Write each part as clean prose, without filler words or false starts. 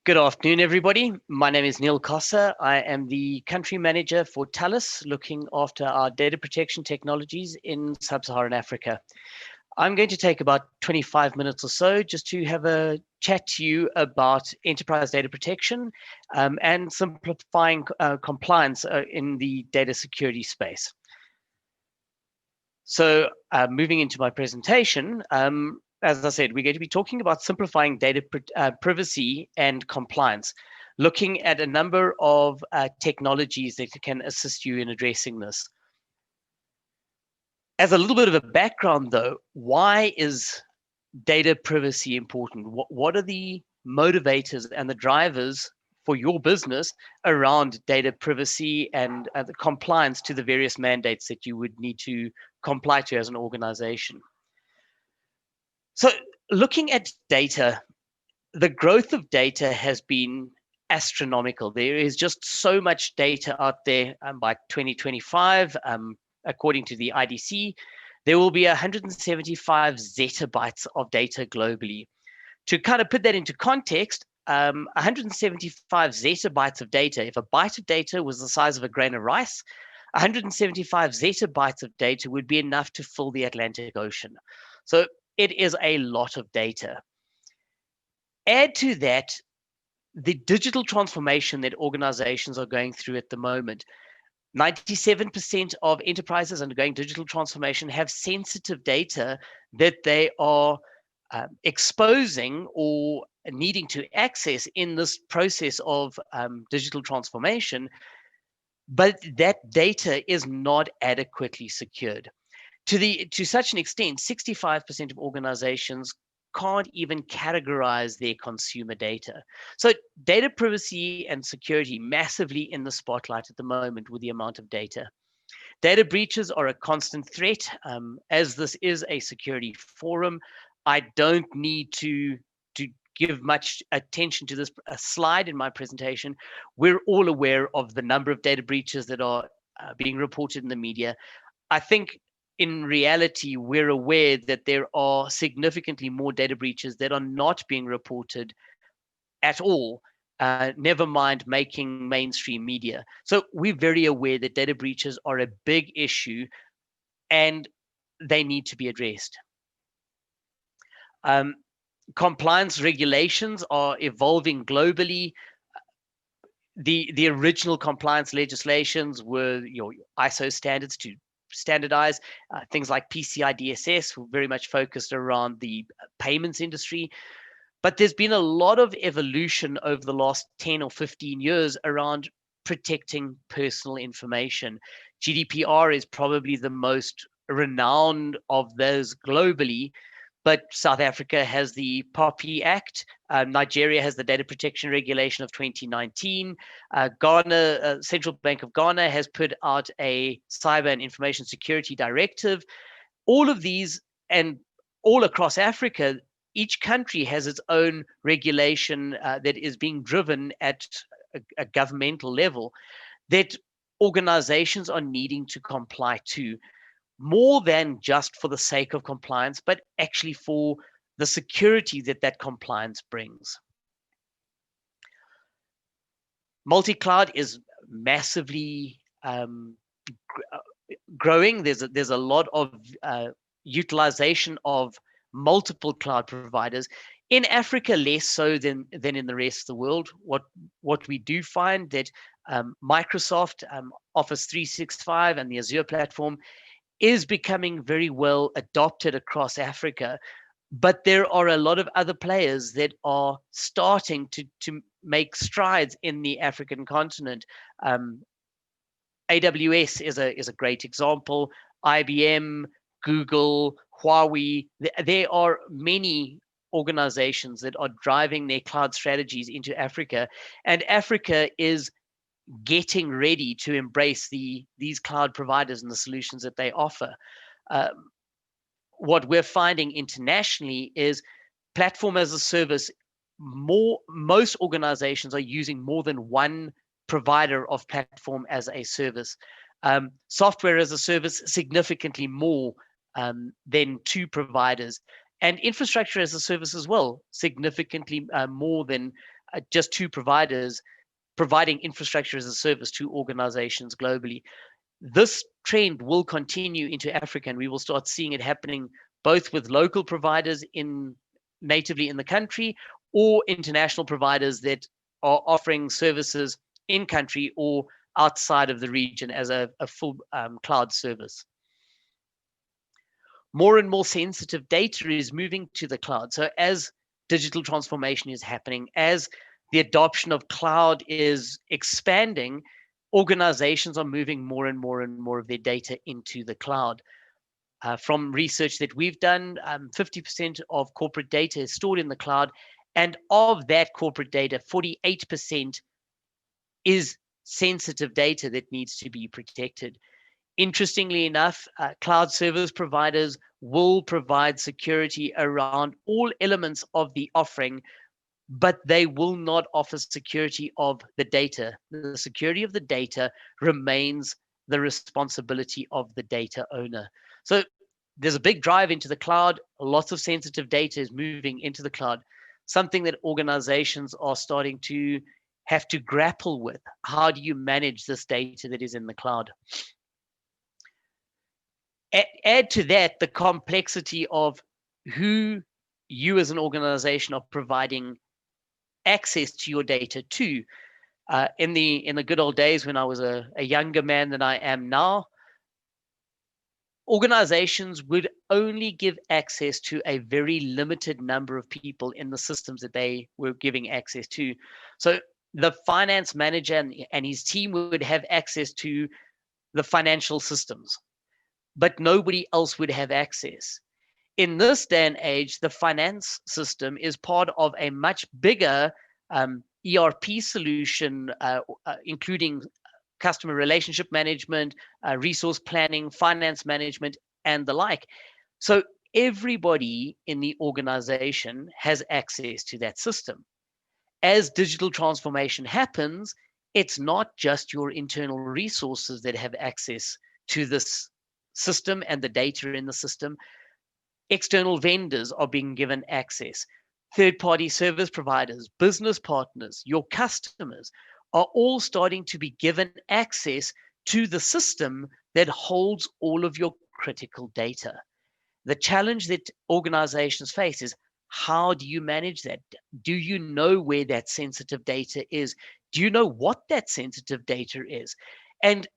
Good afternoon, everybody. My name is Neil Kossa. I am the country manager for Thales, looking after our data protection technologies in sub-Saharan Africa. I'm going to take about 25 minutes or so just to have a chat to you about enterprise data protection and simplifying compliance in the data security space. So moving into my presentation, as I said, we're going to be talking about simplifying data privacy and compliance, looking at a number of technologies that can assist you in addressing this. As a little bit of a background, though, why is data privacy important? What are the motivators and the drivers for your business around data privacy and the compliance to the various mandates that you would need to comply to as an organization? So looking at data, the growth of data has been astronomical. There is just so much data out there. By 2025, according to the IDC, there will be 175 zettabytes of data globally. To kind of put that into context, 175 zettabytes of data, if a byte of data was the size of a grain of rice, 175 zettabytes of data would be enough to fill the Atlantic Ocean. So it is a lot of data. Add to that the digital transformation that organizations are going through at the moment. 97% of enterprises undergoing digital transformation have sensitive data that they are exposing or needing to access in this process of digital transformation, but that data is not adequately secured. To such an extent, 65% of organizations can't even categorize their consumer data. So data privacy and security massively in the spotlight at the moment with the amount of data. Data breaches are a constant threat. As this is a security forum, I don't need to give much attention to this slide in my presentation. We're all aware of the number of data breaches that are being reported in the media. I think in reality, we're aware that there are significantly more data breaches that are not being reported at all, never mind making mainstream media. So we're very aware that data breaches are a big issue and they need to be addressed. Compliance regulations are evolving globally. The original compliance legislations were your ISO standards to standardize. Things like PCI DSS were very much focused around the payments industry. But there's been a lot of evolution over the last 10 or 15 years around protecting personal information. GDPR is probably the most renowned of those globally, but South Africa has the POPI Act. Nigeria has the Data Protection Regulation of 2019. Ghana, Central Bank of Ghana has put out a Cyber and Information Security Directive. All of these, and all across Africa, each country has its own regulation that is being driven at a governmental level that organizations are needing to comply to, more than just for the sake of compliance, but actually for the security that that compliance brings. Multi-cloud is massively growing. There's a lot of utilization of multiple cloud providers. In Africa, less so than in the rest of the world. What we do find that Microsoft Office 365 and the Azure platform is becoming very well adopted across Africa, but there are a lot of other players that are starting to make strides in the African continent. AWS is a great example. IBM, Google, Huawei. There are many organizations that are driving their cloud strategies into Africa, and Africa is getting ready to embrace these cloud providers and the solutions that they offer. What we're finding internationally is platform as a service. Most organizations are using more than one provider of platform as a service. Software as a service, significantly more than two providers. And infrastructure as a service as well, significantly more than just two providers providing infrastructure as a service to organizations globally. This trend will continue into Africa, and we will start seeing it happening both with local providers natively in the country, or international providers that are offering services in country or outside of the region as a full cloud service. More and more sensitive data is moving to the cloud. So as digital transformation is happening, as the adoption of cloud is expanding, organizations are moving more and more and more of their data into the cloud. From research that we've done, 50% of corporate data is stored in the cloud. And of that corporate data, 48% is sensitive data that needs to be protected. Interestingly enough, cloud service providers will provide security around all elements of the offering, but they will not offer security of the data. The security of the data remains the responsibility of the data owner. So there's a big drive into the cloud. Lots of sensitive data is moving into the cloud, something that organizations are starting to have to grapple with. How do you manage this data that is in the cloud? Add to that the complexity of who you as an organization are providing access to your data to. In the good old days when I was a younger man than I am now, organizations would only give access to a very limited number of people in the systems that they were giving access to. So the finance manager and his team would have access to the financial systems, but nobody else would have access. In this day and age, the finance system is part of a much bigger ERP solution, including customer relationship management, resource planning, finance management, and the like. So everybody in the organization has access to that system. As digital transformation happens, it's not just your internal resources that have access to this system and the data in the system. External vendors are being given access. Third-party service providers, business partners, your customers are all starting to be given access to the system that holds all of your critical data. The challenge that organizations face is, how do you manage that? Do you know where that sensitive data is? Do you know what that sensitive data is? And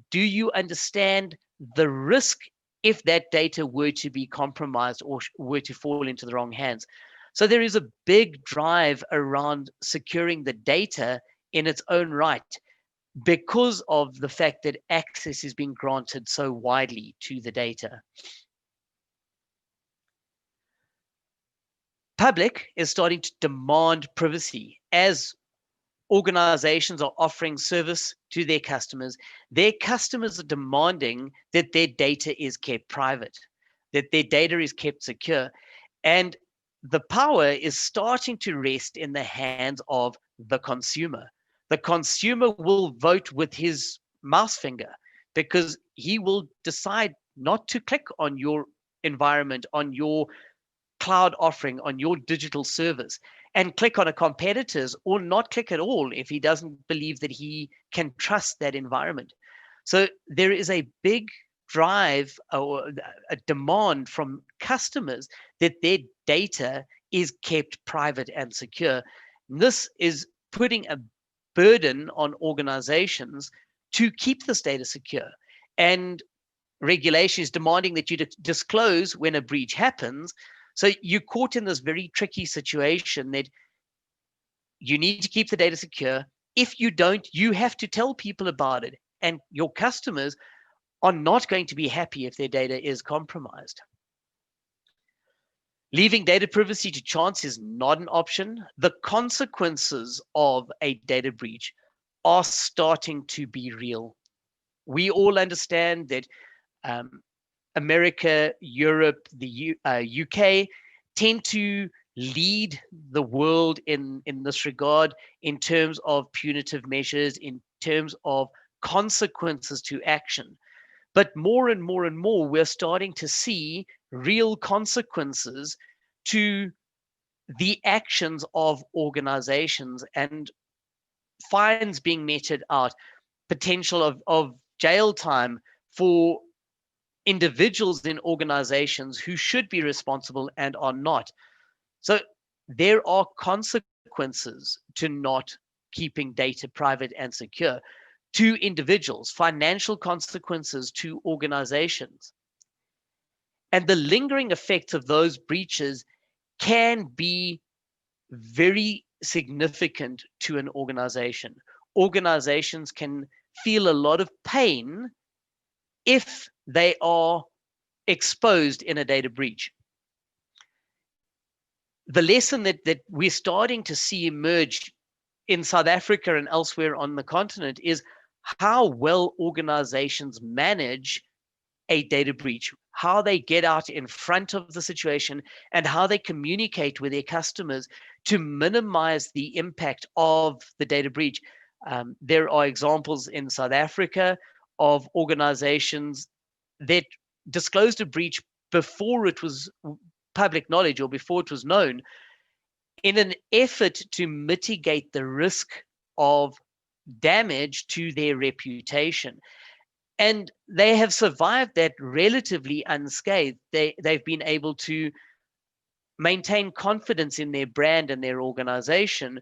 do you understand the risk if that data were to be compromised or were to fall into the wrong hands? So there is a big drive around securing the data in its own right because of the fact that access is being granted so widely to the data. Public is starting to demand privacy as organizations are offering service to their customers are demanding that their data is kept private, that their data is kept secure. And the power is starting to rest in the hands of the consumer. The consumer will vote with his mouse finger because he will decide not to click on your environment, on your cloud offering, on your digital service, and click on a competitor's, or not click at all if he doesn't believe that he can trust that environment. So there is a big drive or a demand from customers that their data is kept private and secure. And this is putting a burden on organizations to keep this data secure. And regulation is demanding that you disclose when a breach happens. So you're caught in this very tricky situation that you need to keep the data secure. If you don't, you have to tell people about it. And your customers are not going to be happy if their data is compromised. Leaving data privacy to chance is not an option. The consequences of a data breach are starting to be real. We all understand that America, Europe, the UK tend to lead the world in this regard in terms of punitive measures, in terms of consequences to action. But more and more and more, we're starting to see real consequences to the actions of organizations and fines being meted out, potential of jail time for individuals in organizations who should be responsible and are not. So there are consequences to not keeping data private and secure, to individuals, financial consequences to organizations. And the lingering effects of those breaches can be very significant to an organization. Organizations can feel a lot of pain if they are exposed in a data breach. The lesson that we're starting to see emerge in South Africa and elsewhere on the continent is how well organizations manage a data breach, how they get out in front of the situation, and how they communicate with their customers to minimize the impact of the data breach. There are examples in South Africa of organizations that disclosed a breach before it was public knowledge or before it was known, in an effort to mitigate the risk of damage to their reputation. And they have survived that relatively unscathed. They've been able to maintain confidence in their brand and their organization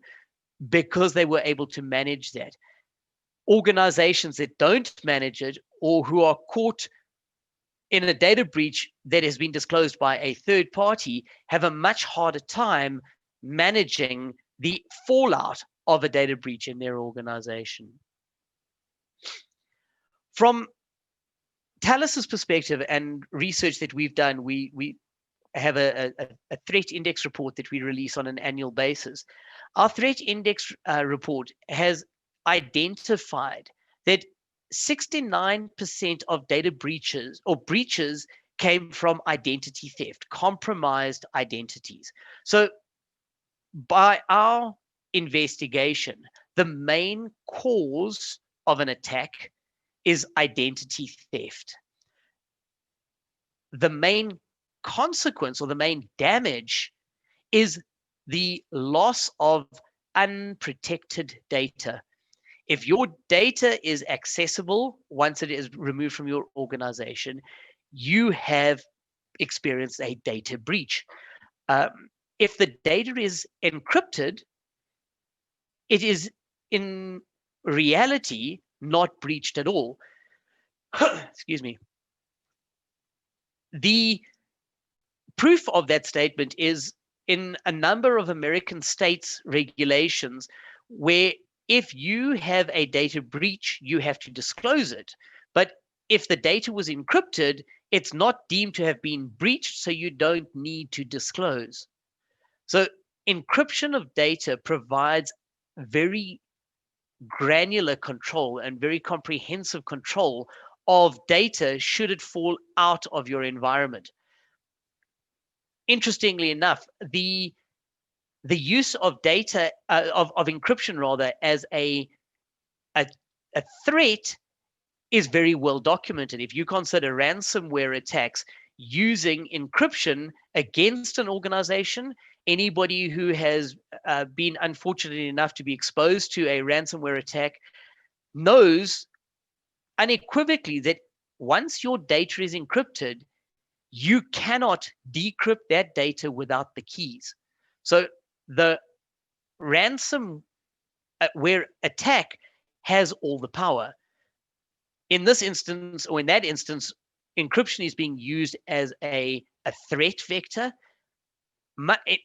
because they were able to manage that. Organizations that don't manage it, or who are caught in a data breach that has been disclosed by a third party, have a much harder time managing the fallout of a data breach in their organization. From Thales's perspective and research that we've done, we have a threat index report that we release on an annual basis. Our threat index report has identified that 69% of data breaches or breaches came from identity theft, compromised identities. So by our investigation, the main cause of an attack is identity theft. The main consequence or the main damage is the loss of unprotected data. If your data is accessible once it is removed from your organization, you have experienced a data breach. If the data is encrypted, it is in reality not breached at all. Excuse me. The proof of that statement is in a number of American states' regulations, where if you have a data breach, you have to disclose it. But if the data was encrypted, it's not deemed to have been breached, so you don't need to disclose. So encryption of data provides very granular control and very comprehensive control of data should it fall out of your environment. Interestingly enough, the use of data of encryption rather as a threat is very well documented. If you consider ransomware attacks using encryption against an organization, anybody who has been unfortunate enough to be exposed to a ransomware attack knows unequivocally that once your data is encrypted, you cannot decrypt that data without the keys. So the ransomware attack has all the power. In this instance, or in that instance, encryption is being used as a threat vector.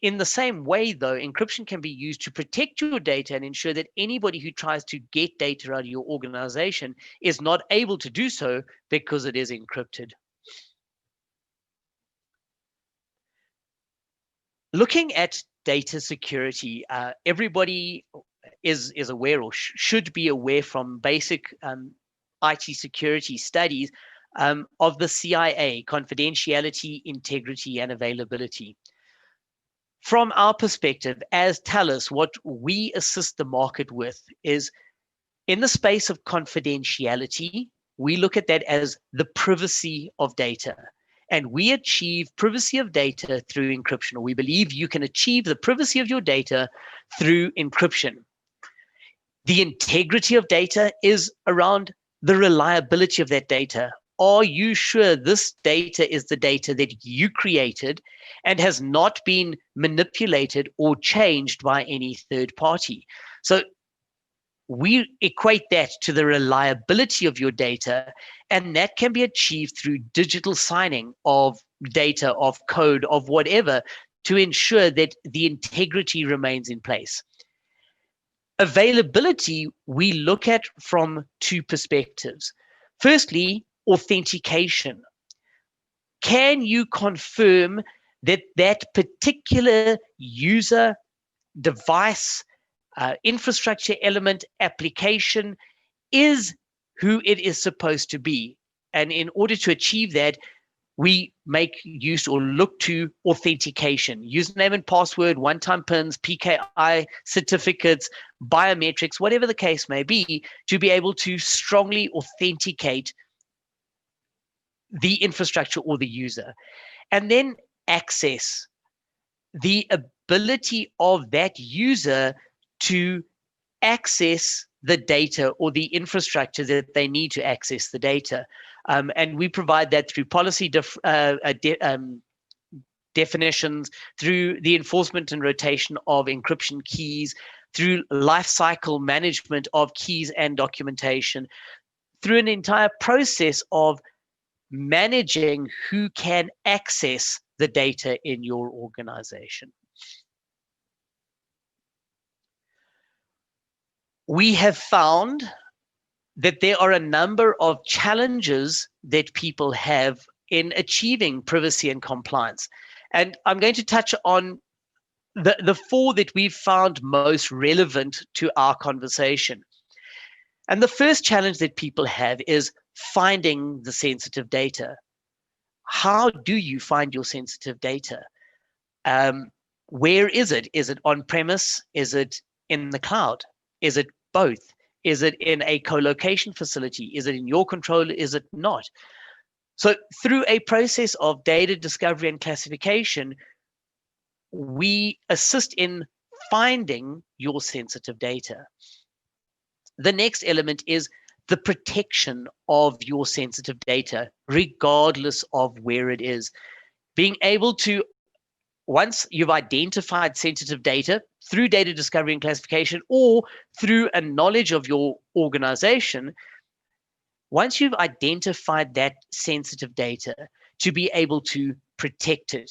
In the same way, though, encryption can be used to protect your data and ensure that anybody who tries to get data out of your organization is not able to do so because it is encrypted. Looking at data security, everybody is aware or should be aware from basic IT security studies of the CIA, confidentiality, integrity, and availability. From our perspective as Thales, what we assist the market with is, in the space of confidentiality, we look at that as the privacy of data. And we achieve privacy of data through encryption, or we believe you can achieve the privacy of your data through encryption. The integrity of data is around the reliability of that data. Are you sure this data is the data that you created and has not been manipulated or changed by any third party? So we equate that to the reliability of your data, and that can be achieved through digital signing of data, of code, of whatever, to ensure that the integrity remains in place. Availability, we look at from two perspectives. Firstly, authentication. Can you confirm that that particular user, device, infrastructure element, application is who it is supposed to be? And in order to achieve that, we make use or look to authentication, username and password, one-time PINs, PKI certificates, biometrics, whatever the case may be, to be able to strongly authenticate the infrastructure or the user. And then access, the ability of that user to access the data or the infrastructure that they need to access the data. And we provide that through policy definitions, through the enforcement and rotation of encryption keys, through lifecycle management of keys and documentation, through an entire process of managing who can access the data in your organization. We have found that there are a number of challenges that people have in achieving privacy and compliance. And I'm going to touch on the four that we've found most relevant to our conversation. And the first challenge that people have is finding the sensitive data. How do you find your sensitive data? Where is it? Is it on-premise? Is it in the cloud? Is it both? Is it in a co-location facility? Is it in your control? Is it not? So through a process of data discovery and classification, we assist in finding your sensitive data. The next element is the protection of your sensitive data, regardless of where it is. Being able to, once you've identified sensitive data through data discovery and classification or through a knowledge of your organization, once you've identified that sensitive data, to be able to protect it.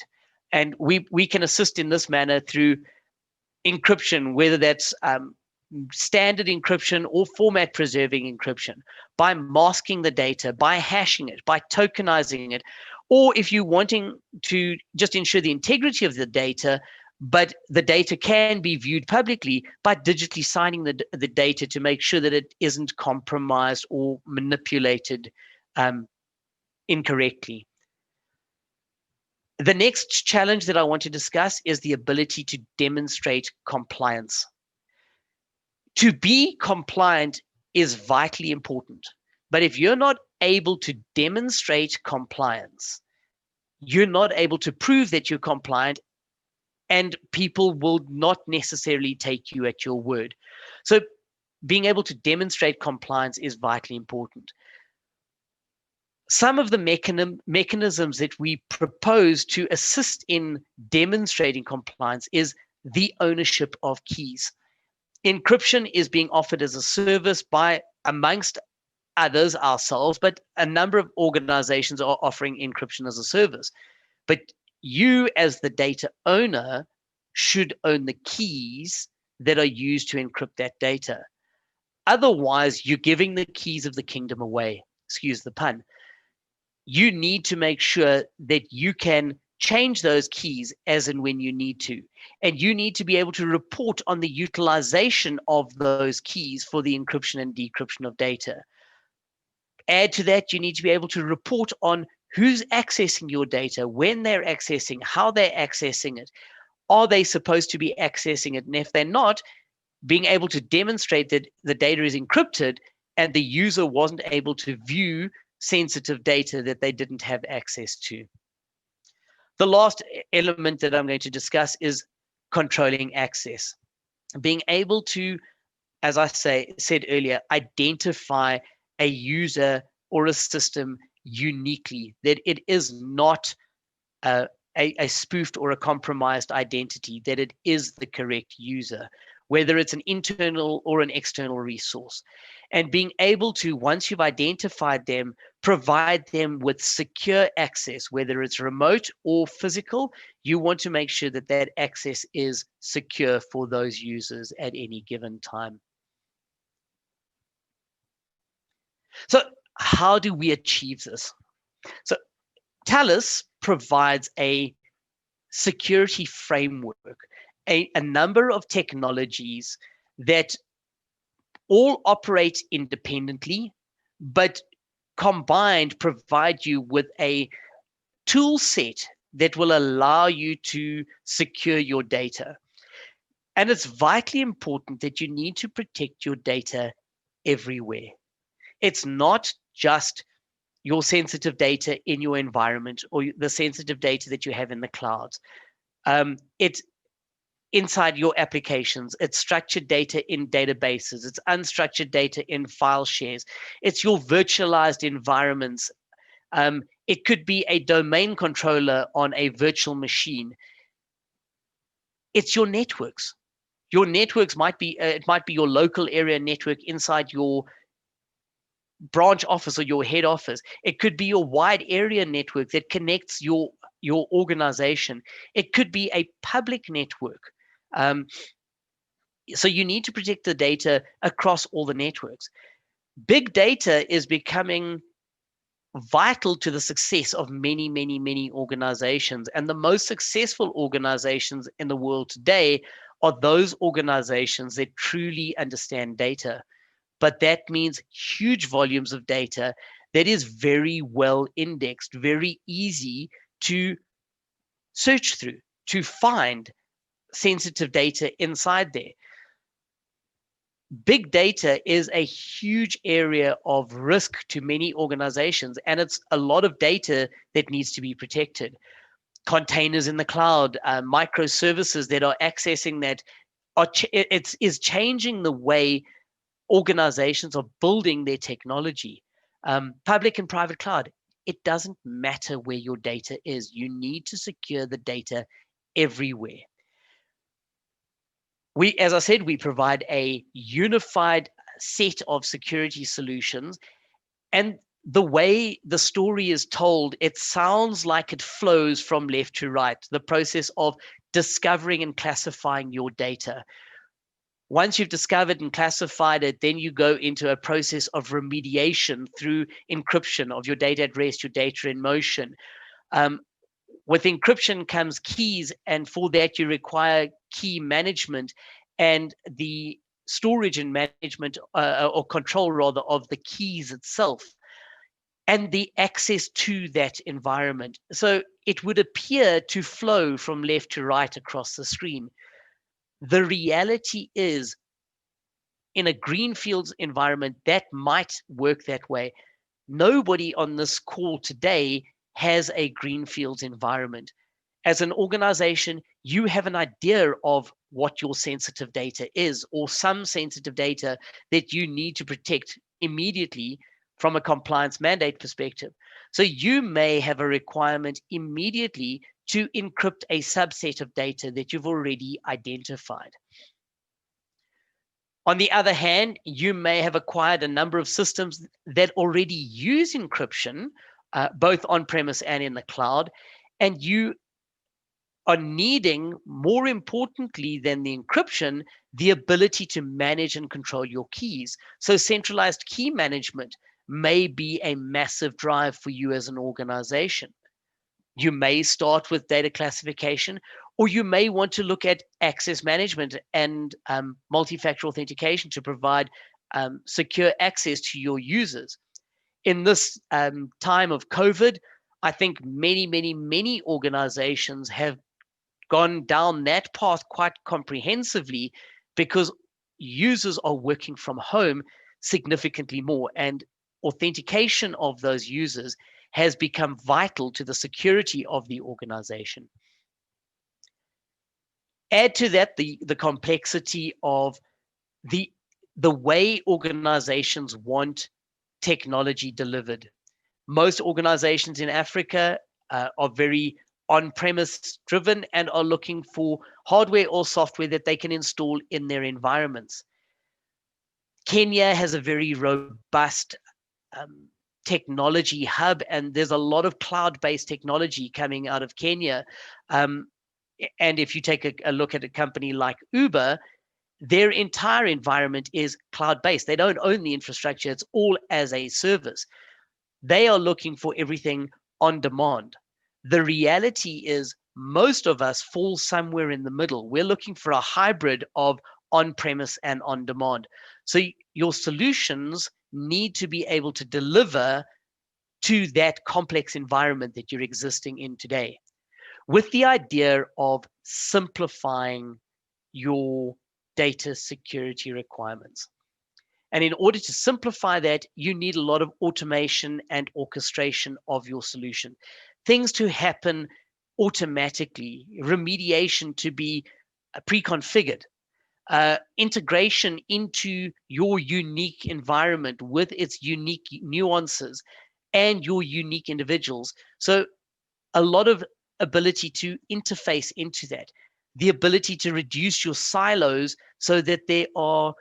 And we can assist in this manner through encryption, whether that's standard encryption or format preserving encryption, by masking the data, by hashing it, by tokenizing it, or if you're wanting to just ensure the integrity of the data, but the data can be viewed publicly, by digitally signing the data to make sure that it isn't compromised or manipulated incorrectly. The next challenge that I want to discuss is the ability to demonstrate compliance. To be compliant is vitally important, but if you're not able to demonstrate compliance, you're not able to prove that you're compliant, and people will not necessarily take you at your word. So being able to demonstrate compliance is vitally important. Some of the mechanisms that we propose to assist in demonstrating compliance is the ownership of keys. Encryption is being offered as a service by, amongst others, ourselves, but a number of organizations are offering encryption as a service. But you, as the data owner, should own the keys that are used to encrypt that data. Otherwise, you're giving the keys of the kingdom away. Excuse the pun. You need to make sure that you can change those keys as and when you need to. And you need to be able to report on the utilization of those keys for the encryption and decryption of data. Add to that, you need to be able to report on who's accessing your data, when they're accessing, how they're accessing it. Are they supposed to be accessing it? And if they're not, being able to demonstrate that the data is encrypted and the user wasn't able to view sensitive data that they didn't have access to. The last element that I'm going to discuss is controlling access. Being able to, as I said earlier, identify a user or a system uniquely, that it is not a, a spoofed or a compromised identity, that it is the correct user, whether it's an internal or an external resource. And being able to, once you've identified them, provide them with secure access, whether it's remote or physical. You want to make sure that that access is secure for those users at any given time. So, how do we achieve this? So, Talis provides a security framework, a number of technologies that all operate independently, but combined provide you with a tool set that will allow you to secure your data. And it's vitally important that you need to protect your data everywhere. It's not just your sensitive data in your environment or the sensitive data that you have in the clouds. It's inside your applications. It's structured data in databases. It's unstructured data in file shares. It's your virtualized environments. It could be a domain controller on a virtual machine. It's your networks. Your networks might be, it might be your local area network inside your branch office or your head office. It could be your wide area network that connects your organization. It could be a public network. Um, so you need to protect the data across all the networks. Big data is becoming vital to the success of many, many, many organizations. And the most successful organizations in the world today are those organizations that truly understand data. But that means huge volumes of data that is very well indexed, very easy to search through, to find sensitive data inside there. Big data is a huge area of risk to many organizations, and it's a lot of data that needs to be protected. Containers in the cloud, microservices that are accessing that, it is changing the way organizations are building their technology. Public and private cloud, it doesn't matter where your data is. You need to secure the data everywhere. As I said, we provide a unified set of security solutions. And the way the story is told, it sounds like it flows from left to right, the process of discovering and classifying your data. Once you've discovered and classified it, then you go into a process of remediation through encryption of your data at rest, your data in motion. With encryption comes keys, and for that you require key management and the storage and management or control rather of the keys itself and the access to that environment. So it would appear to flow from left to right across the screen. The reality is, in a greenfields environment, that might work that way. Nobody on this call today has a greenfields environment. As an organization, you have an idea of what your sensitive data is, or some sensitive data that you need to protect immediately from a compliance mandate perspective. So you may have a requirement immediately to encrypt a subset of data that you've already identified. On the other hand, you may have acquired a number of systems that already use encryption, both on-premise and in the cloud, and you are needing, more importantly than the encryption, the ability to manage and control your keys. So centralized key management may be a massive drive for you as an organization. You may start with data classification, or you may want to look at access management and multi-factor authentication to provide secure access to your users. In this time of COVID, I think many, many, many organizations have gone down that path quite comprehensively because users are working from home significantly more, and authentication of those users has become vital to the security of the organization. Add to that the complexity of the way organizations want technology delivered. Most organizations in Africa are very on-premise driven and are looking for hardware or software that they can install in their environments. Kenya has a very robust technology hub, and there's a lot of cloud-based technology coming out of Kenya. And if you take a look at a company like Uber, their entire environment is cloud-based. They don't own the infrastructure. It's all as a service. They are looking for everything on demand. The reality is most of us fall somewhere in the middle. We're looking for a hybrid of on-premise and on demand. So your solutions need to be able to deliver to that complex environment that you're existing in today, with the idea of simplifying your data security requirements. And in order to simplify that, you need a lot of automation and orchestration of your solution. Things to happen automatically, remediation to be pre-configured, integration into your unique environment with its unique nuances and your unique individuals. So a lot of ability to interface into that, the ability to reduce your silos so that there are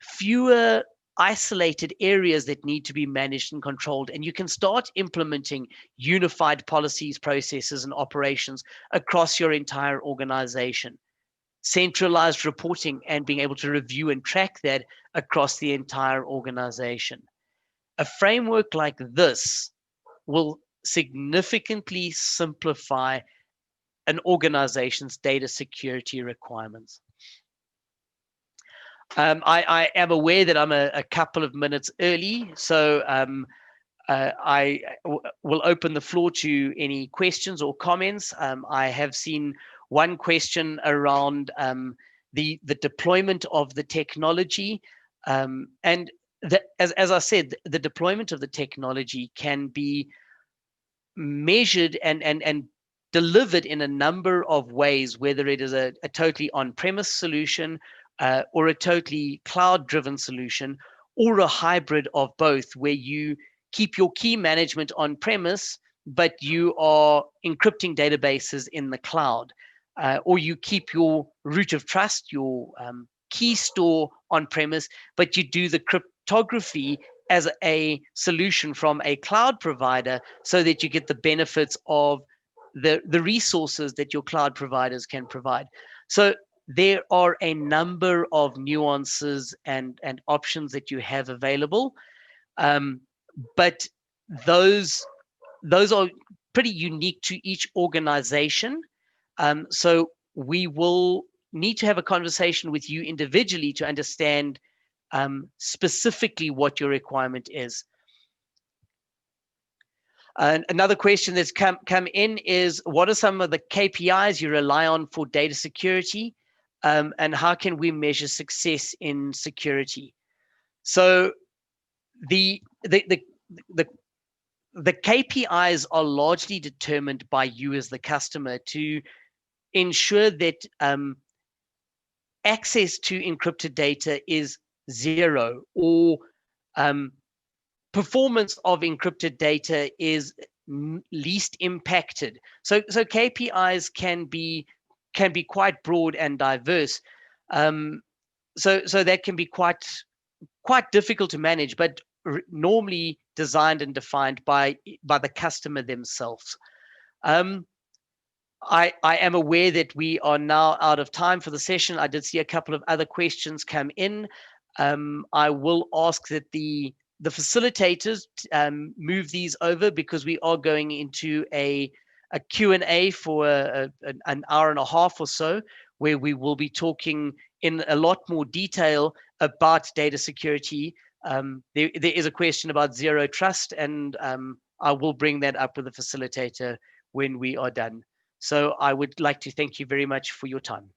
fewer isolated areas that need to be managed and controlled. And you can start implementing unified policies, processes, and operations across your entire organization. Centralized reporting and being able to review and track that across the entire organization. A framework like this will significantly simplify an organization's data security requirements. I am aware that I'm a couple of minutes early, so I will open the floor to any questions or comments. I have seen one question around the deployment of the technology, and as I said, the deployment of the technology can be measured and delivered in a number of ways, whether it is a totally on-premise solution or a totally cloud-driven solution, or a hybrid of both, where you keep your key management on-premise, but you are encrypting databases in the cloud, or you keep your root of trust, your key store on-premise, but you do the cryptography as a solution from a cloud provider so that you get the benefits of the resources that your cloud providers can provide. So there are a number of nuances and options that you have available, but those are pretty unique to each organization. So we will need to have a conversation with you individually to understand specifically what your requirement is. Another question that's come in is, what are some of the KPIs you rely on for data security, and how can we measure success in security? So the KPIs are largely determined by you as the customer to ensure that access to encrypted data is zero, or performance of encrypted data is least impacted. So KPIs can be quite broad and diverse. So that can be quite difficult to manage, but normally designed and defined by the customer themselves. I am aware that we are now out of time for the session. I did see a couple of other questions come in. I will ask that the facilitators move these over, because we are going into a Q&A for an hour and a half or so, where we will be talking in a lot more detail about data security. There is a question about zero trust, and I will bring that up with the facilitator when we are done. So I would like to thank you very much for your time.